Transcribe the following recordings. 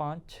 5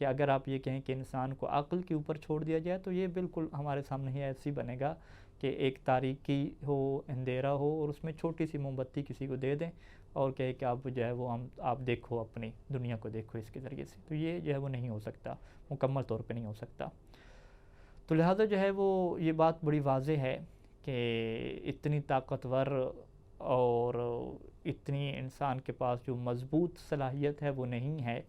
کہ اگر آپ یہ کہیں کہ انسان کو عقل کے اوپر چھوڑ دیا جائے تو یہ بالکل ہمارے سامنے ہی ایسی بنے گا کہ ایک تاریکی ہو، اندھیرا ہو، اور اس میں چھوٹی سی موم بتی کسی کو دے دیں اور کہے کہ آپ جو ہے وہ آپ دیکھو اپنی دنیا کو دیکھو اس کے ذریعے سے، تو یہ جو ہے وہ نہیں ہو سکتا، مکمل طور پہ نہیں ہو سکتا۔ تو لہٰذا جو ہے وہ یہ بات بڑی واضح ہے کہ اتنی طاقتور اور اتنی انسان کے پاس جو مضبوط صلاحیت ہے وہ نہیں ہے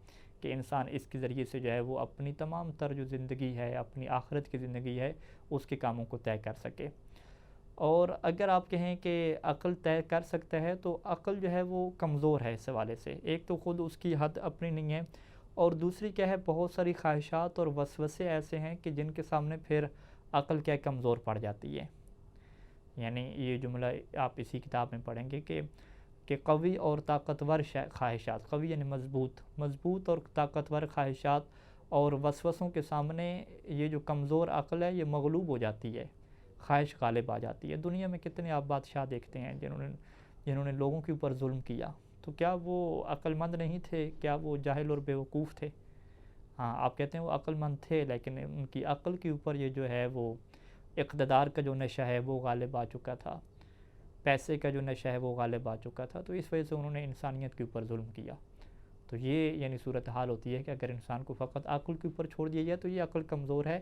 کہ انسان اس کے ذریعے سے جو ہے وہ اپنی تمام تر جو زندگی ہے، اپنی آخرت کی زندگی ہے، اس کے کاموں کو طے کر سکے۔ اور اگر آپ کہیں کہ عقل طے کر سکتا ہے تو عقل جو ہے وہ کمزور ہے اس حوالے سے، ایک تو خود اس کی حد اپنی نہیں ہے، اور دوسری کیا ہے، بہت ساری خواہشات اور وسوسے ایسے ہیں کہ جن کے سامنے پھر عقل کیا کمزور پڑ جاتی ہے۔ یعنی یہ جملہ آپ اسی کتاب میں پڑھیں گے کہ قوی اور طاقتور خواہشات، قوی یعنی مضبوط اور طاقتور خواہشات اور وسوسوں کے سامنے یہ جو کمزور عقل ہے یہ مغلوب ہو جاتی ہے، خواہش غالب آ جاتی ہے۔ دنیا میں کتنے آپ بادشاہ دیکھتے ہیں جنہوں نے لوگوں کے اوپر ظلم کیا، تو کیا وہ عقل مند نہیں تھے؟ کیا وہ جاہل اور بیوقوف تھے؟ ہاں، آپ کہتے ہیں وہ عقل مند تھے، لیکن ان کی عقل کے اوپر یہ جو ہے وہ اقتدار کا جو نشہ ہے وہ غالب آ چکا تھا، پیسے کا جو نشہ ہے وہ غالب آ چکا تھا، تو اس وجہ سے انہوں نے انسانیت کے اوپر ظلم کیا۔ تو یہ یعنی صورتحال ہوتی ہے کہ اگر انسان کو فقط عقل کے اوپر چھوڑ دیا جائے تو یہ عقل کمزور ہے،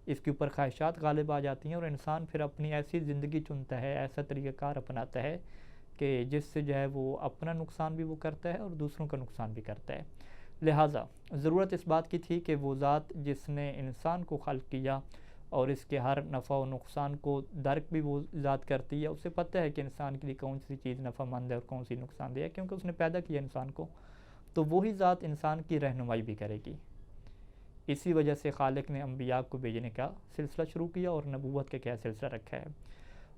اس کے اوپر خواہشات غالب آ جاتی ہیں، اور انسان پھر اپنی ایسی زندگی چنتا ہے، ایسا طریقہ کار اپناتا ہے کہ جس سے جو ہے وہ اپنا نقصان بھی وہ کرتا ہے اور دوسروں کا نقصان بھی کرتا ہے۔ لہٰذا ضرورت اس بات کی تھی کہ وہ ذات جس نے انسان کو خلق کیا اور اس کے ہر نفع و نقصان کو درک بھی وہ ذات کرتی ہے، اسے پتہ ہے کہ انسان کے لیے کون سی چیز نفع مند ہے اور کون سی نقصان دہ ہے، کیونکہ اس نے پیدا کیا انسان کو، تو وہی ذات انسان کی رہنمائی بھی کرے گی۔ اسی وجہ سے خالق نے انبیاء کو بھیجنے کا سلسلہ شروع کیا اور نبوت کا کیا سلسلہ رکھا ہے۔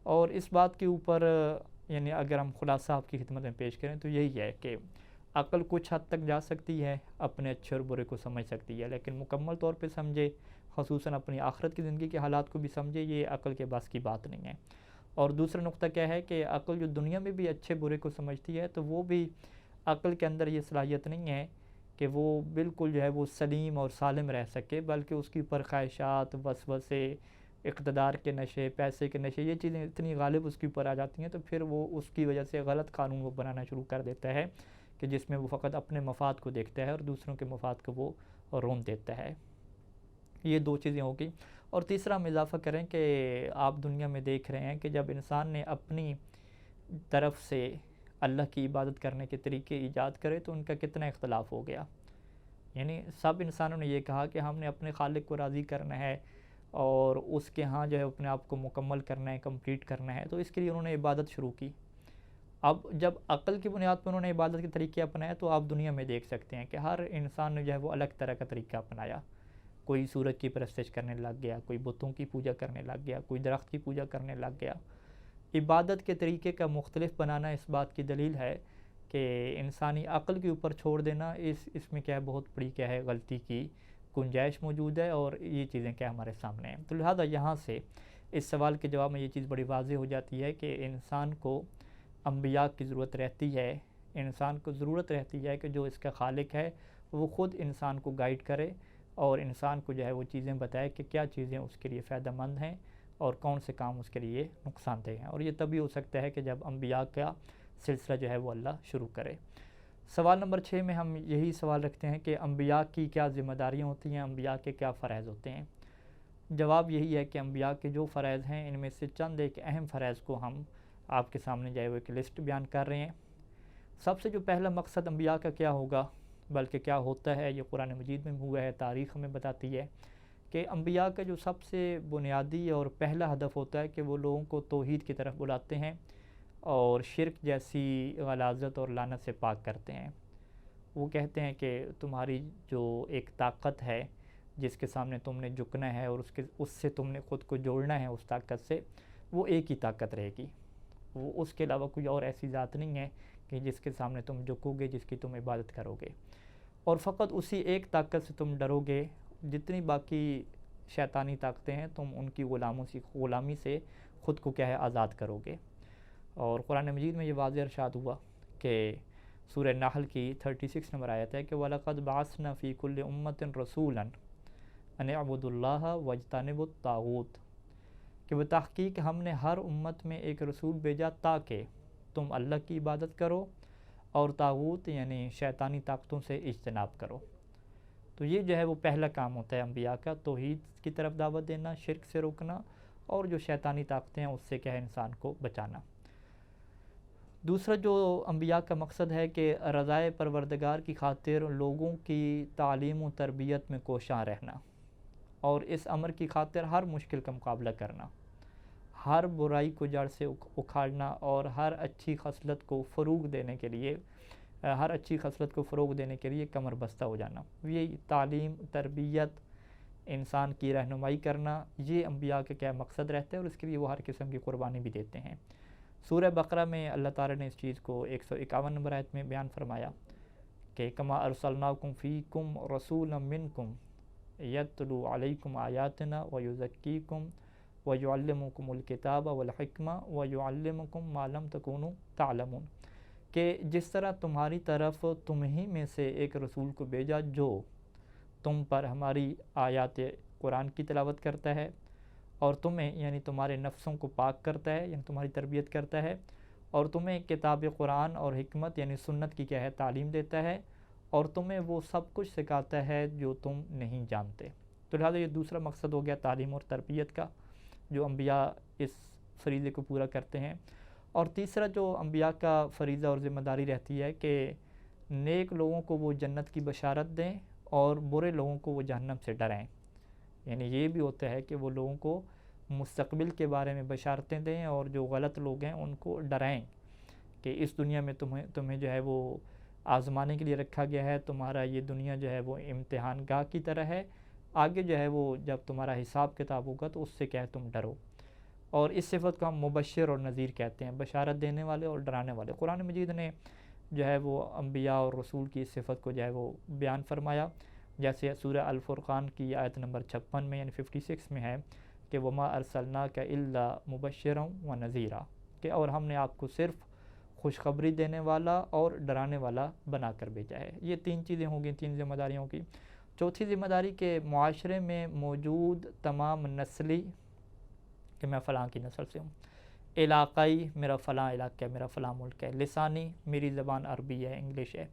اور اس بات کے اوپر یعنی اگر ہم خلاصہ آپ کی خدمت میں پیش کریں تو یہی ہے کہ عقل کچھ حد تک جا سکتی ہے، اپنے اچھے اور برے کو سمجھ سکتی ہے، لیکن مکمل طور پہ سمجھے، خصوصاً اپنی آخرت کی زندگی کے حالات کو بھی سمجھے، یہ عقل کے بس کی بات نہیں ہے۔ اور دوسرا نقطہ کیا ہے کہ عقل جو دنیا میں بھی اچھے برے کو سمجھتی ہے تو وہ بھی عقل کے اندر یہ صلاحیت نہیں ہے کہ وہ بالکل جو ہے وہ سلیم اور سالم رہ سکے، بلکہ اس کے اوپر خواہشات، وسوسے، اقتدار کے نشے، پیسے کے نشے، یہ چیزیں اتنی غالب اس کے اوپر آ جاتی ہیں تو پھر وہ اس کی وجہ سے غلط قانون وہ بنانا شروع کر دیتا ہے کہ جس میں وہ فقط اپنے مفاد کو دیکھتا ہے اور دوسروں کے مفاد کو وہ رون دیتا ہے۔ یہ دو چیزیں ہوگی۔ اور تیسرا ہم اضافہ کریں کہ آپ دنیا میں دیکھ رہے ہیں کہ جب انسان نے اپنی طرف سے اللہ کی عبادت کرنے کے طریقے ایجاد کرے تو ان کا کتنا اختلاف ہو گیا۔ یعنی سب انسانوں نے یہ کہا کہ ہم نے اپنے خالق کو راضی کرنا ہے اور اس کے ہاں جو ہے اپنے آپ کو مکمل کرنا ہے، کمپلیٹ کرنا ہے، تو اس کے لیے انہوں نے عبادت شروع کی۔ اب جب عقل کی بنیاد پر انہوں نے عبادت کے طریقے اپنائے تو آپ دنیا میں دیکھ سکتے ہیں کہ ہر انسان نے جو ہے وہ الگ طرح کا طریقہ اپنایا۔ کوئی سورج کی پرستش کرنے لگ گیا، کوئی بتوں کی پوجا کرنے لگ گیا، کوئی درخت کی پوجا کرنے لگ گیا۔ عبادت کے طریقے کا مختلف بنانا اس بات کی دلیل ہے کہ انسانی عقل کے اوپر چھوڑ دینا اس میں کیا ہے بہت بڑی کیا ہے غلطی کی گنجائش موجود ہے، اور یہ چیزیں کیا ہمارے سامنے ہیں۔ تو لہٰذا یہاں سے اس سوال کے جواب میں یہ چیز بڑی واضح ہو جاتی ہے کہ انسان کو انبیاء کی ضرورت رہتی ہے، انسان کو ضرورت رہتی ہے کہ جو اس کا خالق ہے وہ خود انسان کو گائیڈ کرے اور انسان کو جو ہے وہ چیزیں بتائے کہ کیا چیزیں اس کے لیے فائدہ مند ہیں اور کون سے کام اس کے لیے نقصان دہ ہیں، اور یہ تبھی ہو سکتا ہے کہ جب انبیاء کا سلسلہ جو ہے وہ اللہ شروع کرے۔ سوال نمبر 6 میں ہم یہی سوال رکھتے ہیں کہ انبیاء کی کیا ذمہ داریاں ہوتی ہیں، انبیاء کے کیا فرائض ہوتے ہیں۔ جواب یہی ہے کہ انبیاء کے جو فرائض ہیں ان میں سے چند ایک اہم فرائض کو ہم آپ کے سامنے جائے ہوئے ایک لسٹ بیان کر رہے ہیں۔ سب سے جو پہلا مقصد انبیاء کا کیا ہوگا، بلکہ کیا ہوتا ہے، یہ قرآن مجید میں ہوا ہے، تاریخ ہمیں بتاتی ہے کہ انبیاء کا جو سب سے بنیادی اور پہلا ہدف ہوتا ہے کہ وہ لوگوں کو توحید کی طرف بلاتے ہیں اور شرک جیسی غلاظت اور لعنت سے پاک کرتے ہیں۔ وہ کہتے ہیں کہ تمہاری جو ایک طاقت ہے جس کے سامنے تم نے جھکنا ہے اور اس سے تم نے خود کو جوڑنا ہے، اس طاقت سے، وہ ایک ہی طاقت رہے گی، وہ اس کے علاوہ کوئی اور ایسی ذات نہیں ہے کہ جس کے سامنے تم جھکو گے، جس کی تم عبادت کرو گے، اور فقط اسی ایک طاقت سے تم ڈرو گے۔ جتنی باقی شیطانی طاقتیں ہیں تم ان کی غلامی سے خود کو کیا ہے آزاد کرو گے۔ اور قرآن مجید میں یہ واضح ارشاد ہوا کہ سورہ نحل کی 36 نمبر آیت ہے کہ وَلَقَدْ بَعَثْنَا فِي كُلِّ أُمَّةٍ رَسُولًا أَنِ اعْبُدُوا اللَّهَ وَاجْتَنِبُوا الطَّاغُوتَ، کہ بتحقیق ہم نے ہر امت میں ایک رسول بھیجا تاکہ تم اللہ کی عبادت کرو اور طاغوت یعنی شیطانی طاقتوں سے اجتناب کرو۔ تو یہ جو ہے وہ پہلا کام ہوتا ہے انبیاء کا، توحید کی طرف دعوت دینا، شرک سے روکنا، اور جو شیطانی طاقتیں ہیں اس سے کیا ہے انسان کو بچانا۔ دوسرا جو انبیاء کا مقصد ہے کہ رضائے پروردگار کی خاطر لوگوں کی تعلیم و تربیت میں کوشاں رہنا، اور اس امر کی خاطر ہر مشکل کا مقابلہ کرنا، ہر برائی کو جڑ سے اکھاڑنا، اور ہر اچھی خصلت کو فروغ دینے کے لیے کمر بستہ ہو جانا۔ یہ تعلیم، تربیت، انسان کی رہنمائی کرنا، یہ انبیاء کا کیا مقصد رہتا ہے، اور اس کے لیے وہ ہر قسم کی قربانی بھی دیتے ہیں۔ سورہ بقرہ میں اللہ تعالیٰ نے اس چیز کو 151 نمبر آیت میں بیان فرمایا کہ کما ارسلناکم فیکم رسولا منکم یتلو علیکم آیاتنا ویزکیکم وَيُعَلِّمُكُمُ الْكِتَابَ وَالْحِكْمَةَ وَيُعَلِّمُكُم مَّا لَمْ تَكُونُوا تَعْلَمُونَ، کہ جس طرح تمہاری طرف تمہیں میں سے ایک رسول کو بھیجا جو تم پر ہماری آیات قرآن کی تلاوت کرتا ہے، اور تمہیں یعنی تمہارے نفسوں کو پاک کرتا ہے، یعنی تمہاری تربیت کرتا ہے، اور تمہیں کتاب قرآن اور حکمت یعنی سنت کی کیا ہے تعلیم دیتا ہے، اور تمہیں وہ سب کچھ سکھاتا ہے جو تم نہیں جانتے۔ تو لہٰذا یہ دوسرا مقصد ہو گیا تعلیم اور تربیت کا، جو انبیاء اس فریضے کو پورا کرتے ہیں۔ اور تیسرا جو انبیاء کا فریضہ اور ذمہ داری رہتی ہے کہ نیک لوگوں کو وہ جنت کی بشارت دیں اور برے لوگوں کو وہ جہنم سے ڈرائیں، یعنی یہ بھی ہوتا ہے کہ وہ لوگوں کو مستقبل کے بارے میں بشارتیں دیں، اور جو غلط لوگ ہیں ان کو ڈرائیں کہ اس دنیا میں تمہیں جو ہے وہ آزمانے کے لیے رکھا گیا ہے، تمہارا یہ دنیا جو ہے وہ امتحان گاہ کی طرح ہے، آگے جو ہے وہ جب تمہارا حساب کتاب ہوگا تو اس سے کیا ہے تم ڈرو۔ اور اس صفت کو ہم مبشر اور نذیر کہتے ہیں، بشارت دینے والے اور ڈرانے والے۔ قرآن مجید نے جو ہے وہ انبیاء اور رسول کی اس صفت کو جو ہے وہ بیان فرمایا، جیسے سورہ الفرقان کی آیت نمبر 56 میں یعنی 56 میں ہے کہ وما ارسلناک الا مبشرا و نذیرا، کہ اور ہم نے آپ کو صرف خوشخبری دینے والا اور ڈرانے والا بنا کر بھیجا ہے۔ یہ تین چیزیں ہوں گی، تین ذمہ داریوں کی۔ چوتھی ذمہ داری کہ معاشرے میں موجود تمام نسلی، کہ میں فلاں کی نسل سے ہوں، علاقائی میرا فلاں علاقہ ہے، میرا فلاں ملک ہے، لسانی میری زبان عربی ہے، انگلش ہے،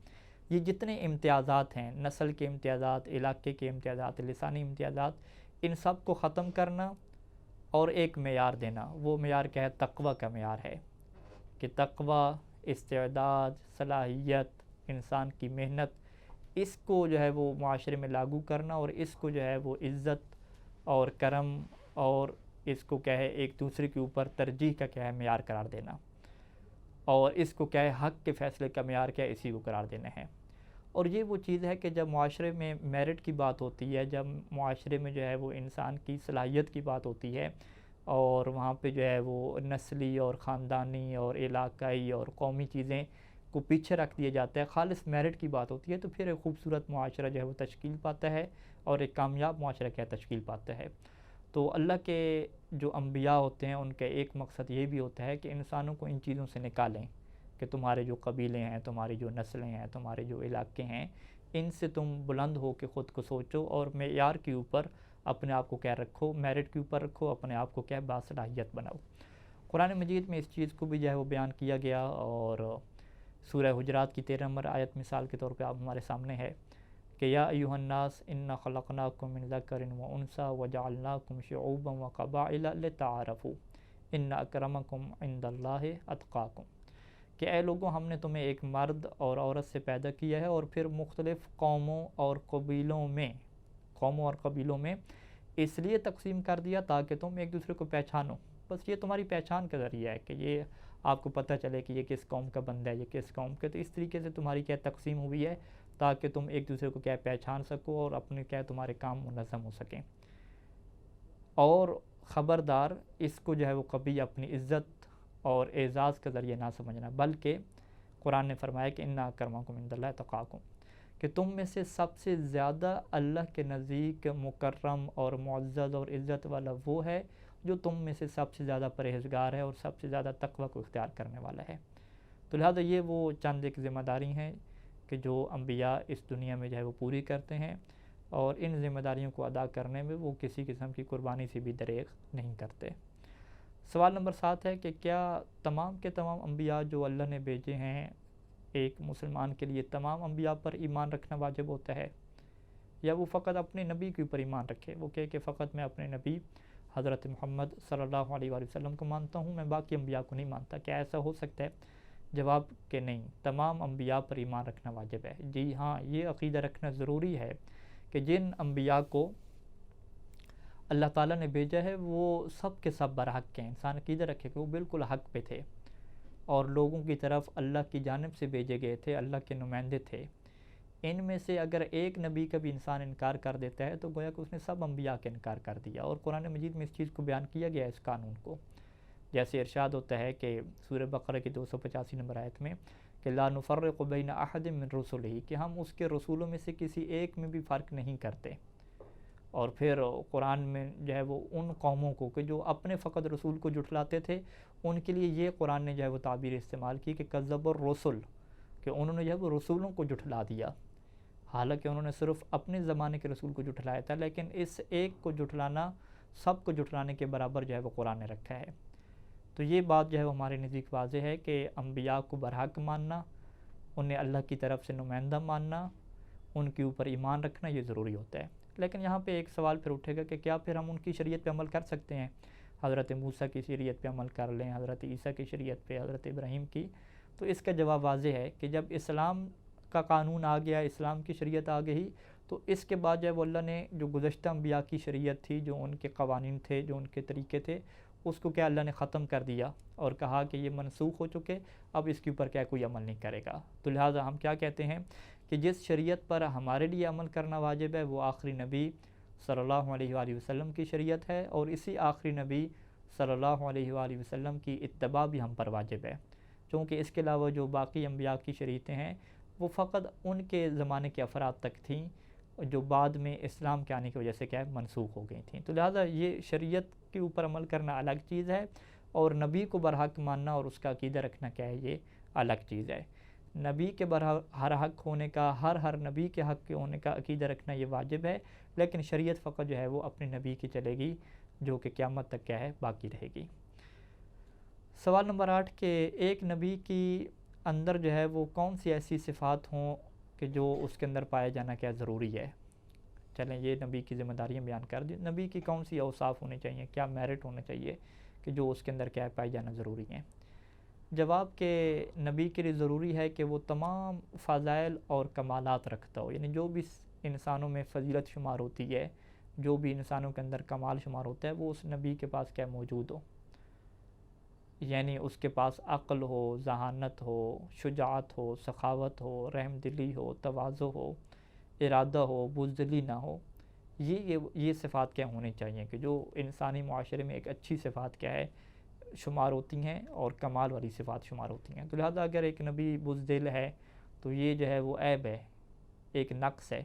یہ جتنے امتیازات ہیں، نسل کے امتیازات، علاقے کے امتیازات، لسانی امتیازات، ان سب کو ختم کرنا اور ایک معیار دینا۔ وہ معیار کیا ہے؟ تقوی کا معیار ہے، کہ تقوی، استعداد، صلاحیت، انسان کی محنت، اس کو جو ہے وہ معاشرے میں لاگو کرنا، اور اس کو جو ہے وہ عزت اور کرم اور اس کو کیا ہے ایک دوسرے کے اوپر ترجیح کا کیا ہے معیار قرار دینا، اور اس کو کیا ہے حق کے فیصلے کا معیار کیا ہے اسی کو قرار دینا ہے۔ اور یہ وہ چیز ہے کہ جب معاشرے میں میرٹ کی بات ہوتی ہے، جب معاشرے میں جو ہے وہ انسان کی صلاحیت کی بات ہوتی ہے، اور وہاں پہ جو ہے وہ نسلی اور خاندانی اور علاقائی اور قومی چیزیں کو پیچھے رکھ دیا جاتا ہے، خالص میرٹ کی بات ہوتی ہے، تو پھر ایک خوبصورت معاشرہ جو ہے وہ تشکیل پاتا ہے، اور ایک کامیاب معاشرہ کیا تشکیل پاتا ہے۔ تو اللہ کے جو انبیاء ہوتے ہیں ان کا ایک مقصد یہ بھی ہوتا ہے کہ انسانوں کو ان چیزوں سے نکالیں، کہ تمہارے جو قبیلے ہیں، تمہاری جو نسلیں ہیں، تمہارے جو علاقے ہیں، ان سے تم بلند ہو کے خود کو سوچو، اور معیار کے اوپر اپنے آپ کو کیا رکھو، میرٹ کے اوپر رکھو، اپنے آپ کو کیا باصلاحیت بناؤ۔ قرآن مجید میں اس چیز کو بھی جو ہے وہ بیان کیا گیا، اور سورہ حجرات کی 13 نمبر آیت مثال کے طور پہ آپ ہمارے سامنے ہے کہ یا ایھا الناس انا خلقناکم من ذکر و انثی وجعلناکم شعوبا وقبائل لتعارفوا ان اکرمکم عند اللہ اتقاکم، کہ اے لوگوں ہم نے تمہیں ایک مرد اور عورت سے پیدا کیا ہے، اور پھر مختلف قوموں اور قبیلوں میں اس لیے تقسیم کر دیا تاکہ تم ایک دوسرے کو پہچانو۔ بس یہ تمہاری پہچان کا ذریعہ ہے کہ یہ آپ کو پتہ چلے کہ یہ کس قوم کا بندہ ہے، یہ کس قوم کا، تو اس طریقے سے تمہاری کیا تقسیم ہوئی ہے تاکہ تم ایک دوسرے کو کیا پہچان سکو، اور اپنے کیا تمہارے کام منظم ہو سکیں۔ اور خبردار اس کو جو ہے وہ کبھی اپنی عزت اور اعزاز کا ذریعہ نہ سمجھنا، بلکہ قرآن نے فرمایا کہ انا اکرمکم عند اللہ اتقاکم، کہ تم میں سے سب سے زیادہ اللہ کے نزدیک مکرم اور معزز اور عزت والا وہ ہے جو تم میں سے سب سے زیادہ پرہیزگار ہے اور سب سے زیادہ تقوی کو اختیار کرنے والا ہے۔ تو لہٰذا یہ وہ چند ایک ذمہ داری ہیں کہ جو انبیاء اس دنیا میں جو ہے وہ پوری کرتے ہیں، اور ان ذمہ داریوں کو ادا کرنے میں وہ کسی قسم کی قربانی سے بھی دریغ نہیں کرتے۔ سوال نمبر 7 ہے کہ کیا تمام کے تمام انبیاء جو اللہ نے بھیجے ہیں، ایک مسلمان کے لیے تمام انبیاء پر ایمان رکھنا واجب ہوتا ہے، یا وہ فقط اپنے نبی کے اوپر ایمان رکھے؟ وہ کہے کہ فقط میں اپنے نبی حضرت محمد صلی اللہ علیہ وآلہ وسلم کو مانتا ہوں، میں باقی انبیاء کو نہیں مانتا۔ کیا ایسا ہو سکتا ہے؟ جواب کہ نہیں، تمام انبیاء پر ایمان رکھنا واجب ہے۔ جی ہاں، یہ عقیدہ رکھنا ضروری ہے کہ جن انبیاء کو اللہ تعالیٰ نے بھیجا ہے وہ سب کے سب برحق ہیں۔ انسان عقیدہ رکھے کہ وہ بالکل حق پہ تھے اور لوگوں کی طرف اللہ کی جانب سے بھیجے گئے تھے، اللہ کے نمائندے تھے۔ ان میں سے اگر ایک نبی کا بھی انسان انکار کر دیتا ہے تو گویا کہ اس نے سب انبیاء کا انکار کر دیا، اور قرآن مجید میں اس چیز کو بیان کیا گیا ہے، اس قانون کو۔ جیسے ارشاد ہوتا ہے کہ سورہ بقرہ کی 285 نمبر آیت میں کہ لا نفرق بین احد من رسلہ، کہ ہم اس کے رسولوں میں سے کسی ایک میں بھی فرق نہیں کرتے۔ اور پھر قرآن میں جو ہے وہ ان قوموں کو کہ جو اپنے فقط رسول کو جھٹلاتے تھے، ان کے لیے یہ قرآن نے جو ہے وہ تعبیر استعمال کی کہ کذب الرسل، کہ انہوں نے جو ہے وہ رسولوں کو جھٹلا دیا، حالانکہ انہوں نے صرف اپنے زمانے کے رسول کو جھٹلایا تھا، لیکن اس ایک کو جھٹلانا سب کو جھٹلانے کے برابر جو ہے وہ قرآن نے رکھا ہے۔ تو یہ بات جو ہے وہ ہمارے نزدیک واضح ہے کہ انبیاء کو برحق ماننا، انہیں اللہ کی طرف سے نمائندہ ماننا، ان کے اوپر ایمان رکھنا یہ ضروری ہوتا ہے۔ لیکن یہاں پہ ایک سوال پھر اٹھے گا کہ کیا پھر ہم ان کی شریعت پہ عمل کر سکتے ہیں؟ حضرت موسیٰ کی شریعت پہ عمل کر لیں، حضرت عیسیٰ کی شریعت پہ، حضرت ابراہیم کی؟ تو اس کا جواب واضح ہے کہ جب اسلام کا قانون آ گیا، اسلام کی شریعت آ گئی، تو اس کے بعد جو ہے وہ اللہ نے جو گزشتہ انبیاء کی شریعت تھی، جو ان کے قوانین تھے، جو ان کے طریقے تھے، اس کو کیا اللہ نے ختم کر دیا اور کہا کہ یہ منسوخ ہو چکے، اب اس کے اوپر کیا کوئی عمل نہیں کرے گا۔ تو لہٰذا ہم کیا کہتے ہیں کہ جس شریعت پر ہمارے لیے عمل کرنا واجب ہے وہ آخری نبی صلی اللہ علیہ وآلہ وسلم کی شریعت ہے، اور اسی آخری نبی صلی اللہ علیہ وآلہ وسلم کی اتباع بھی ہم پر واجب ہے، چونکہ اس کے علاوہ جو باقی انبیاء کی شریعتیں ہیں وہ فقط ان کے زمانے کے افراد تک تھیں، جو بعد میں اسلام کے آنے کی وجہ سے کیا ہے منسوخ ہو گئی تھیں۔ تو لہٰذا یہ شریعت کے اوپر عمل کرنا الگ چیز ہے، اور نبی کو برحق ماننا اور اس کا عقیدہ رکھنا کیا ہے، یہ الگ چیز ہے۔ نبی کے ہر حق ہونے کا، ہر نبی کے حق کے ہونے کا عقیدہ رکھنا یہ واجب ہے، لیکن شریعت فقط جو ہے وہ اپنے نبی کی چلے گی، جو کہ قیامت تک کیا ہے باقی رہے گی۔ سوال نمبر 8 کہ ایک نبی کی اندر جو ہے وہ کون سی ایسی صفات ہوں کہ جو اس کے اندر پایا جانا کیا ضروری ہے؟ چلیں یہ نبی کی ذمہ داریاں بیان کر دی، نبی کی کون سی اوصاف ہونے چاہیے، کیا میرٹ ہونا چاہیے کہ جو اس کے اندر کیا پایا جانا ضروری ہے؟ جواب کہ نبی کے لیے ضروری ہے کہ وہ تمام فضائل اور کمالات رکھتا ہو، یعنی جو بھی انسانوں میں فضیلت شمار ہوتی ہے، جو بھی انسانوں کے اندر کمال شمار ہوتا ہے، وہ اس نبی کے پاس کیا موجود ہو، یعنی اس کے پاس عقل ہو، ذہانت ہو، شجاعت ہو، سخاوت ہو، رحم دلی ہو، تواضع ہو، ارادہ ہو، بزدلی نہ ہو۔ یہ صفات کیا ہونی چاہیے کہ جو انسانی معاشرے میں ایک اچھی صفات کیا ہے شمار ہوتی ہیں اور کمال والی صفات شمار ہوتی ہیں۔ تو لہذا اگر ایک نبی بزدل ہے تو یہ جو ہے وہ عیب ہے، ایک نقص ہے،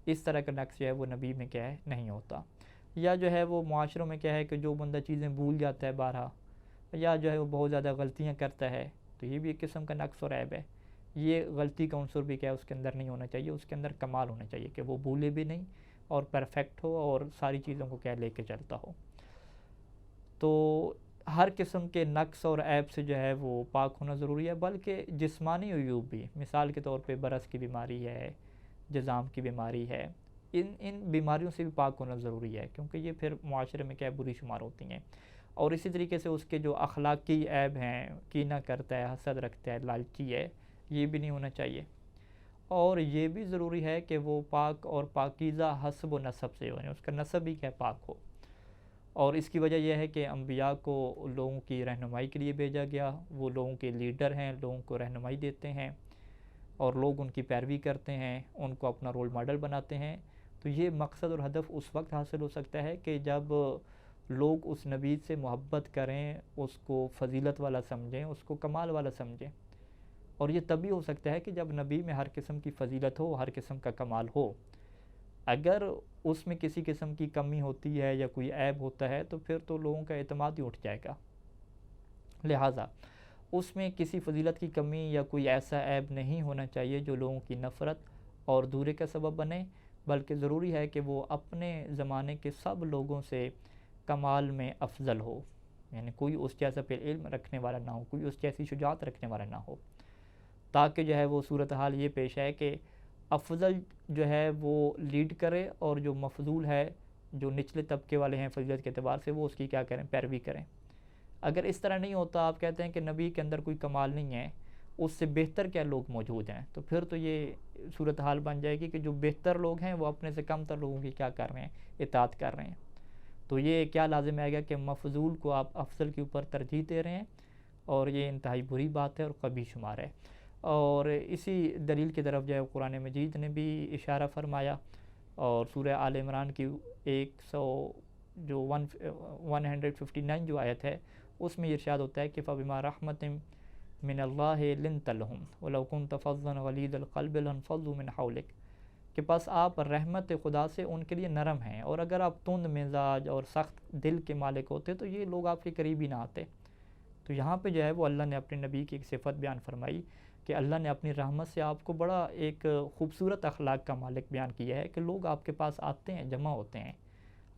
اس طرح کا نقص جو ہے وہ نبی میں کیا ہے نہیں ہوتا۔ یا جو ہے وہ معاشروں میں کیا ہے کہ جو بندہ چیزیں بھول جاتا ہے بارہا، یا جو ہے وہ بہت زیادہ غلطیاں کرتا ہے، تو یہ بھی ایک قسم کا نقص اور عیب ہے۔ یہ غلطی کا عنصر بھی کیا ہے اس کے اندر نہیں ہونا چاہیے، اس کے اندر کمال ہونا چاہیے کہ وہ بھولے بھی نہیں اور پرفیکٹ ہو اور ساری چیزوں کو کیا لے کے چلتا ہو۔ تو ہر قسم کے نقص اور عیب سے جو ہے وہ پاک ہونا ضروری ہے، بلکہ جسمانی عیوب بھی، مثال کے طور پہ برس کی بیماری ہے، جذام کی بیماری ہے، ان بیماریوں سے بھی پاک ہونا ضروری ہے، کیونکہ یہ پھر معاشرے میں کیا بری شمار ہوتی ہیں۔ اور اسی طریقے سے اس کے جو اخلاقی عیب ہیں، کینہ کرتا ہے، حسد رکھتا ہے، لالچی ہے، یہ بھی نہیں ہونا چاہیے۔ اور یہ بھی ضروری ہے کہ وہ پاک اور پاکیزہ حسب و نسب سے ہو، یعنی اس کا نسب بھی کیا پاک ہو۔ اور اس کی وجہ یہ ہے کہ انبیاء کو لوگوں کی رہنمائی کے لیے بھیجا گیا، وہ لوگوں کے لیڈر ہیں، لوگوں کو رہنمائی دیتے ہیں اور لوگ ان کی پیروی کرتے ہیں، ان کو اپنا رول ماڈل بناتے ہیں۔ تو یہ مقصد اور ہدف اس وقت حاصل ہو سکتا ہے کہ جب لوگ اس نبی سے محبت کریں، اس کو فضیلت والا سمجھیں، اس کو کمال والا سمجھیں۔ اور یہ تبھی ہو سکتا ہے کہ جب نبی میں ہر قسم کی فضیلت ہو، ہر قسم کا کمال ہو۔ اگر اس میں کسی قسم کی کمی ہوتی ہے یا کوئی عیب ہوتا ہے تو پھر تو لوگوں کا اعتماد ہی اٹھ جائے گا۔ لہٰذا اس میں کسی فضیلت کی کمی یا کوئی ایسا عیب نہیں ہونا چاہیے جو لوگوں کی نفرت اور دوری کا سبب بنے، بلکہ ضروری ہے کہ وہ اپنے زمانے کے سب لوگوں سے کمال میں افضل ہو، یعنی کوئی اس جیسا پھر علم رکھنے والا نہ ہو، کوئی اس جیسی شجاعت رکھنے والا نہ ہو، تاکہ جو ہے وہ صورتحال یہ پیش ہے کہ افضل جو ہے وہ لیڈ کرے اور جو مفضول ہے، جو نچلے طبقے والے ہیں فضیلت کے اعتبار سے، وہ اس کی کیا کریں، پیروی کریں۔ اگر اس طرح نہیں ہوتا، آپ کہتے ہیں کہ نبی کے اندر کوئی کمال نہیں ہے، اس سے بہتر کیا لوگ موجود ہیں، تو پھر تو یہ صورتحال بن جائے گی کہ جو بہتر لوگ ہیں وہ اپنے سے کم تر لوگوں کی کیا کر رہے ہیں، اطاعت کر رہے ہیں۔ تو یہ کیا لازم آئے گا کہ مفضول کو آپ افضل کے اوپر ترجیح دے رہے ہیں، اور یہ انتہائی بری بات ہے اور قبیح شمار ہے۔ اور اسی دلیل کی طرف جو ہے قرآن مجید نے بھی اشارہ فرمایا، اور سورہ آل عمران کی 159 جو آیت ہے، اس میں ارشاد ہوتا ہے کہ فَبِمَا رَحْمَةٍ مِّنَ اللَّهِ لِنْتَ لَهُمْ وَلَوْ كُنْتَ فَظًّا غَلِيظَ الْقَلْبِ لَانفَضُّوا مِنْ حَوْلِكَ، کہ پس آپ رحمت خدا سے ان کے لیے نرم ہیں، اور اگر آپ تند مزاج اور سخت دل کے مالک ہوتے تو یہ لوگ آپ کے قریب ہی نہ آتے۔ تو یہاں پہ جو ہے وہ اللہ نے اپنے نبی کی ایک صفت بیان فرمائی کہ اللہ نے اپنی رحمت سے آپ کو بڑا ایک خوبصورت اخلاق کا مالک بیان کیا ہے کہ لوگ آپ کے پاس آتے ہیں، جمع ہوتے ہیں۔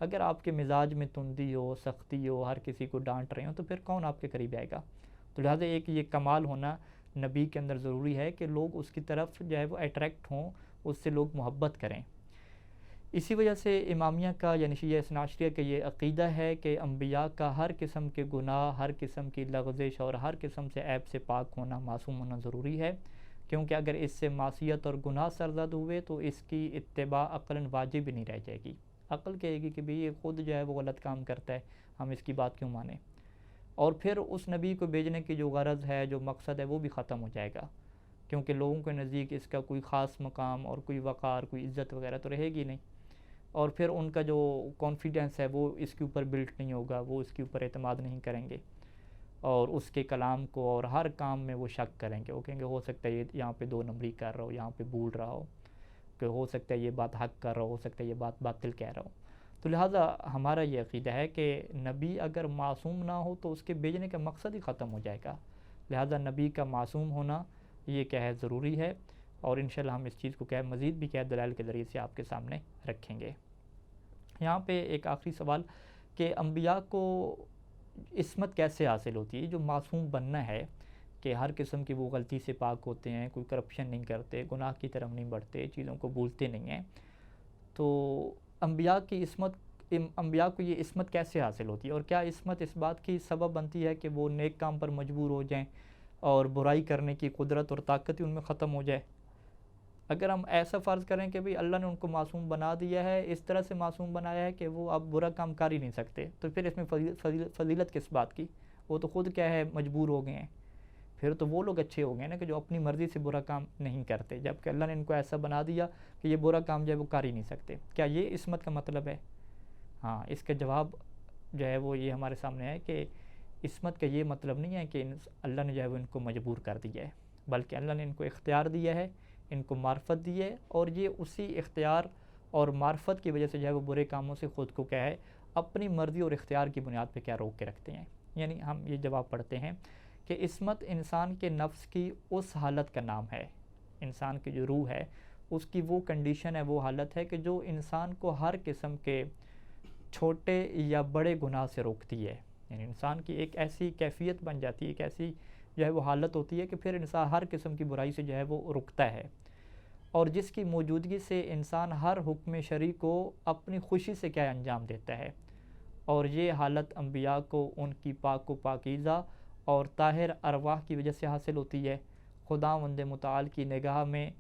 اگر آپ کے مزاج میں تندی ہو، سختی ہو، ہر کسی کو ڈانٹ رہے ہوں، تو پھر کون آپ کے قریب آئے گا؟ تو لہٰذا ایک یہ کمال ہونا نبی کے اندر ضروری ہے کہ لوگ اس کی طرف جو ہے وہ اٹریکٹ ہوں، اس سے لوگ محبت کریں۔ اسی وجہ سے امامیہ کا یعنی شیعہ اثنا عشریہ کا یہ عقیدہ ہے کہ انبیاء کا ہر قسم کے گناہ، ہر قسم کی لغزش اور ہر قسم سے عیب سے پاک ہونا، معصوم ہونا ضروری ہے، کیونکہ اگر اس سے معصیت اور گناہ سرزد ہوئے تو اس کی اتباع عقلاً واجب ہی نہیں رہ جائے گی۔ عقل کہے گی کہ یہ خود جو ہے وہ غلط کام کرتا ہے، ہم اس کی بات کیوں مانیں؟ اور پھر اس نبی کو بھیجنے کی جو غرض ہے، جو مقصد ہے، وہ بھی ختم ہو جائے گا، کیونکہ لوگوں کے نزدیک اس کا کوئی خاص مقام اور کوئی وقار، کوئی عزت وغیرہ تو رہے گی نہیں، اور پھر ان کا جو کانفیڈنس ہے وہ اس کے اوپر بلٹ نہیں ہوگا، وہ اس کے اوپر اعتماد نہیں کریں گے، اور اس کے کلام کو اور ہر کام میں وہ شک کریں گے۔ وہ کہیں گے ہو سکتا ہے یہ یہاں پہ دو نمبری کر رہا ہو، یہاں پہ بول رہا ہو، کہ ہو سکتا ہے یہ بات حق کر رہا ہو سکتا ہے یہ بات باطل کہہ رہا ہو۔ تو لہٰذا ہمارا یہ عقیدہ ہے کہ نبی اگر معصوم نہ ہو تو اس کے بھیجنے کا مقصد ہی ختم ہو جائے گا، لہٰذا نبی کا معصوم ہونا یہ کیا ہے، ضروری ہے، اور انشاءاللہ ہم اس چیز کو کیا مزید بھی کیا دلائل کے ذریعے سے آپ کے سامنے رکھیں گے۔ یہاں پہ ایک آخری سوال کہ انبیاء کو عصمت کیسے حاصل ہوتی ہے؟ جو معصوم بننا ہے کہ ہر قسم کی وہ غلطی سے پاک ہوتے ہیں، کوئی کرپشن نہیں کرتے، گناہ کی طرف نہیں بڑھتے، چیزوں کو بھولتے نہیں ہیں، تو انبیاء کو یہ عصمت کیسے حاصل ہوتی ہے؟ اور کیا عصمت اس بات کی سبب بنتی ہے کہ وہ نیک کام پر مجبور ہو جائیں اور برائی کرنے کی قدرت اور طاقت ہی ان میں ختم ہو جائے؟ اگر ہم ایسا فرض کریں کہ بھئی اللہ نے ان کو معصوم بنا دیا ہے، اس طرح سے معصوم بنایا ہے کہ وہ اب برا کام کر ہی نہیں سکتے، تو پھر اس میں فضیلت کس بات کی؟ وہ تو خود کیا ہے، مجبور ہو گئے ہیں، پھر تو وہ لوگ اچھے ہو گئے نا کہ جو اپنی مرضی سے برا کام نہیں کرتے، جبکہ اللہ نے ان کو ایسا بنا دیا کہ یہ برا کام جو ہے وہ کر ہی نہیں سکتے۔ کیا یہ عصمت کا مطلب ہے؟ ہاں، اس کا جواب جو ہے وہ یہ ہمارے سامنے ہے کہ عصمت کا یہ مطلب نہیں ہے کہ اللہ نے جو ہے وہ ان کو مجبور کر دیا ہے، بلکہ اللہ نے ان کو اختیار دیا ہے، ان کو معرفت دی ہے، اور یہ اسی اختیار اور معرفت کی وجہ سے جو ہے وہ برے کاموں سے خود کو کیا ہے، اپنی مرضی اور اختیار کی بنیاد پہ کیا روک کے رکھتے ہیں۔ یعنی ہم یہ جواب پڑھتے ہیں کہ عصمت انسان کے نفس کی اس حالت کا نام ہے، انسان کی جو روح ہے اس کی وہ کنڈیشن ہے، وہ حالت ہے کہ جو انسان کو ہر قسم کے چھوٹے یا بڑے گناہ سے روکتی ہے۔ یعنی انسان کی ایک ایسی کیفیت بن جاتی ہے، ایک ایسی جو ہے وہ حالت ہوتی ہے کہ پھر انسان ہر قسم کی برائی سے جو ہے وہ رکتا ہے، اور جس کی موجودگی سے انسان ہر حکم شرعی کو اپنی خوشی سے کیا انجام دیتا ہے۔ اور یہ حالت انبیاء کو ان کی پاک و پاکیزہ اور طاہر ارواح کی وجہ سے حاصل ہوتی ہے۔ خداوند متعال کی نگاہ میں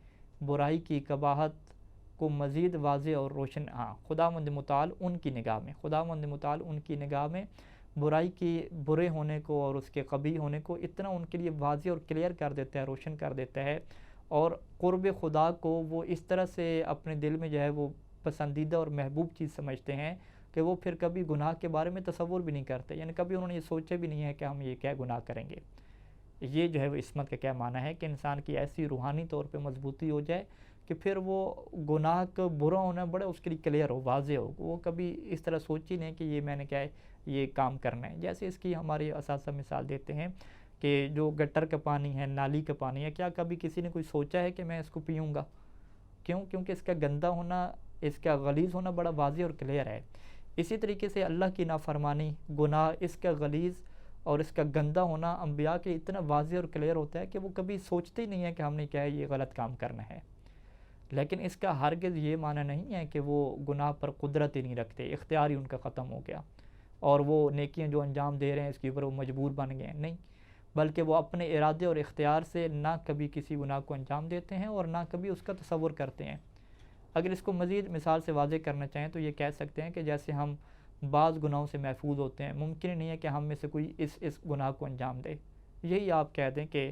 برائی کی قباحت کو مزید واضح اور روشن خداوند متعال ان کی نگاہ میں برائی کی برے ہونے کو اور اس کے قبیح ہونے کو اتنا ان کے لیے واضح اور کلیئر کر دیتا ہے، روشن کر دیتا ہے، اور قرب خدا کو وہ اس طرح سے اپنے دل میں جو ہے وہ پسندیدہ اور محبوب چیز سمجھتے ہیں کہ وہ پھر کبھی گناہ کے بارے میں تصور بھی نہیں کرتے، یعنی کبھی انہوں نے یہ سوچا بھی نہیں ہے کہ ہم یہ کیا گناہ کریں گے۔ یہ جو ہے وہ عصمت کا کیا معنی ہے کہ انسان کی ایسی روحانی طور پہ مضبوطی ہو جائے کہ پھر وہ گناہ کا برا ہونا بڑا اس کے لیے کلیئر ہو، واضح ہو، وہ کبھی اس طرح سوچ ہی نہیں کہ یہ میں نے کیا ہے یہ کام کرنا ہے۔ جیسے اس کی ہمارے اساتذہ مثال دیتے ہیں کہ جو گٹر کا پانی ہے، نالی کا پانی ہے، کیا کبھی کسی نے کوئی سوچا ہے کہ میں اس کو پیوں گا؟ کیوں؟ کیونکہ اس کا گندا ہونا، اس کا غلیظ ہونا بڑا واضح اور کلیئر ہے۔ اسی طریقے سے اللہ کی نافرمانی، گناہ، اس کا غلیظ اور اس کا گندا ہونا انبیاء کے اتنا واضح اور کلیئر ہوتا ہے کہ وہ کبھی سوچتے ہی نہیں ہیں کہ ہم نے کیا ہے یہ غلط کام کرنا ہے۔ لیکن اس کا ہرگز یہ معنی نہیں ہے کہ وہ گناہ پر قدرت ہی نہیں رکھتے، اختیار ہی ان کا ختم ہو گیا اور وہ نیکیاں جو انجام دے رہے ہیں اس کے اوپر وہ مجبور بن گئے ہیں، نہیں، بلکہ وہ اپنے ارادے اور اختیار سے نہ کبھی کسی گناہ کو انجام دیتے ہیں اور نہ کبھی اس کا تصور کرتے ہیں۔ اگر اس کو مزید مثال سے واضح کرنا چاہیں تو یہ کہہ سکتے ہیں کہ جیسے ہم بعض گناہوں سے محفوظ ہوتے ہیں، ممکن نہیں ہے کہ ہم میں سے کوئی اس گناہ کو انجام دے۔ یہی آپ کہہ دیں کہ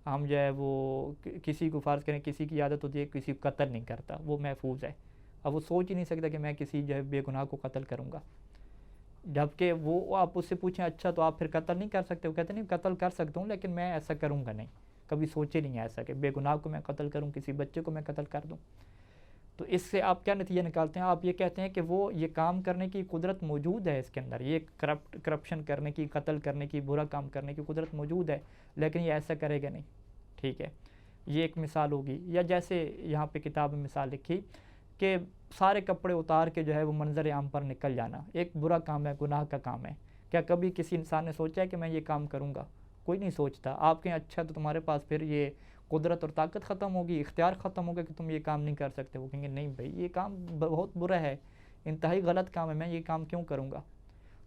ہم جو ہے وہ کسی کو فرض کریں، کسی کی عادت ہوتی ہے کسی کو قتل نہیں کرتا، وہ محفوظ ہے، اب وہ سوچ ہی نہیں سکتا کہ میں کسی جو ہے بے گناہ کو قتل کروں گا، جبکہ وہ آپ اس سے پوچھیں اچھا تو آپ پھر قتل نہیں کر سکتے؟ وہ کہتے نہیں قتل کر سکتا ہوں لیکن میں ایسا کروں گا نہیں، کبھی سوچے نہیں ایسا کہ بے گناہ کو میں قتل کروں، کسی بچے کو میں قتل کر دوں۔ تو اس سے آپ کیا نتیجہ نکالتے ہیں؟ آپ یہ کہتے ہیں کہ وہ یہ کام کرنے کی قدرت موجود ہے اس کے اندر، یہ کرپشن کرنے کی، قتل کرنے کی، برا کام کرنے کی قدرت موجود ہے، لیکن یہ ایسا کرے گا نہیں، ٹھیک ہے، یہ ایک مثال ہوگی۔ یا جیسے یہاں پہ کتاب میں مثال لکھی کہ سارے کپڑے اتار کے جو ہے وہ منظر عام پر نکل جانا، ایک برا کام ہے، گناہ کا کام ہے۔ کیا کبھی کسی انسان نے سوچا ہے کہ میں یہ کام کروں گا؟ کوئی نہیں سوچتا۔ آپ کہیں اچھا تو تمہارے پاس پھر یہ قدرت اور طاقت ختم ہوگی، اختیار ختم ہوگا کہ تم یہ کام نہیں کر سکتے؟ وہ کہیں گے نہیں بھائی یہ کام بہت برا ہے، انتہائی غلط کام ہے، میں یہ کام کیوں کروں گا؟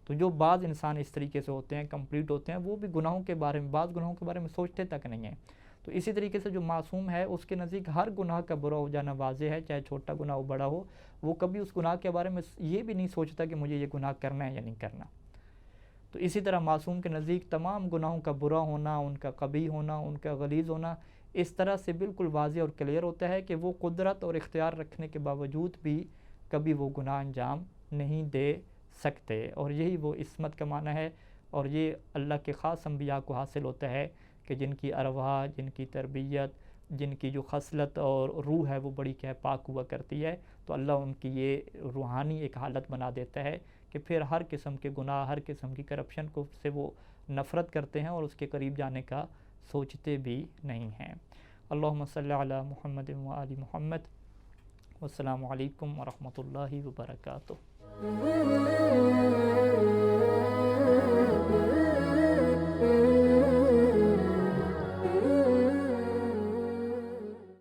تو جو بعض انسان اس طریقے سے ہوتے ہیں، کمپلیٹ ہوتے ہیں، وہ بھی گناہوں کے بارے میں، بعض گناہوں کے بارے میں سوچتے تک نہیں ہیں۔ تو اسی طریقے سے جو معصوم ہے اس کے نزدیک ہر گناہ کا برا ہو جانا واضح ہے، چاہے چھوٹا گناہ ہو بڑا ہو، وہ کبھی اس گناہ کے بارے میں یہ بھی نہیں سوچتا کہ مجھے یہ گناہ کرنا ہے یا نہیں کرنا۔ تو اسی طرح معصوم کے نزدیک تمام گناہوں کا برا ہونا، ان کا قبیح ہونا، ان کا غلیظ ہونا اس طرح سے بالکل واضح اور کلیئر ہوتا ہے کہ وہ قدرت اور اختیار رکھنے کے باوجود بھی کبھی وہ گناہ انجام نہیں دے سکتے، اور یہی وہ عصمت کا معنی ہے، اور یہ اللہ کے خاص انبیاء کو حاصل ہوتا ہے کہ جن کی ارواح، جن کی تربیت، جن کی جو خصلت اور روح ہے وہ بڑی کیا پاک ہوا کرتی ہے، تو اللہ ان کی یہ روحانی ایک حالت بنا دیتا ہے کہ پھر ہر قسم کے گناہ، ہر قسم کی کرپشن کو سے وہ نفرت کرتے ہیں اور اس کے قریب جانے کا سوچتے بھی نہیں ہیں۔ اللہم صلی علی محمد و آل محمد، والسلام علیکم ورحمۃ اللہ وبرکاتہ۔